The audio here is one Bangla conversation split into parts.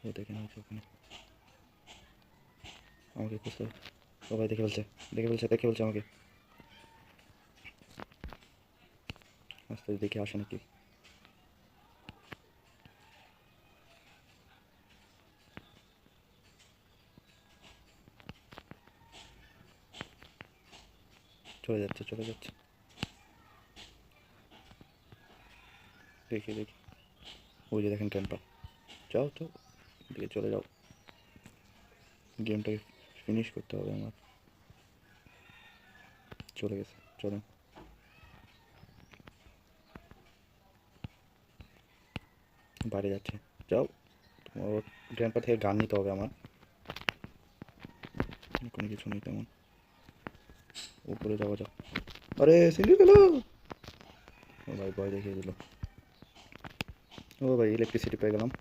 ও দেখে না ওখানে আমাকে খুঁজতে। ও ভাই দেখে ফেলছে আমাকে। আস্তে দেখে আসে নাকি। চলে যাচ্ছে দেখি ওই যে দেখেন ক্যাম্পটা। যাও দিকে চলে যাও, গেমটাকে ফিনিশ করতে হবে আমার। চলে গেছে, চলেন। বাইরে যাচ্ছে, যাও। তোমার গ্র্যান্ডপা থেকে গান নিতে হবে আমার, কোনো কিছু নেই তেমন। উপরে যাওয়া যাক। আরে সিন্ডি গেল। ও ভাই ভয় দেখিয়ে দিল। ও ভাই ইলেকট্রিসিটি পেয়ে গেলাম।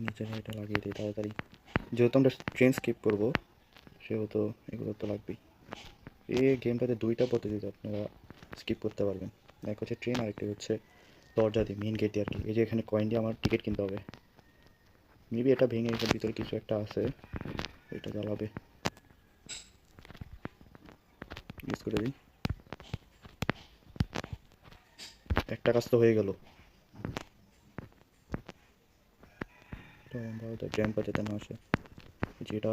নিচে এটা লাগিয়ে দিই তাড়াতাড়ি, যেহেতু আমরা ট্রেন স্কিপ করবো সেহেতু এগুলো তো লাগবেই। এই গেমটাতে দুইটা পদ্ধতিতে আপনারা স্কিপ করতে পারবেন, এক হচ্ছে ট্রেন, আরেকটি হচ্ছে দরজা দিয়ে, মেন গেট দিয়ে আর কি। এই যে এখানে কয়েন দিয়ে আমার টিকিট কিনতে হবে। মেবি এটা ভেঙে এটার ভিতরে কিছু একটা আছে, এটা জ্বালাবে। ইউজ করে দিই। একটা কাজ তো হয়ে গেল। তো গ্র্যান্ডপা যাতে না আসে, যেটা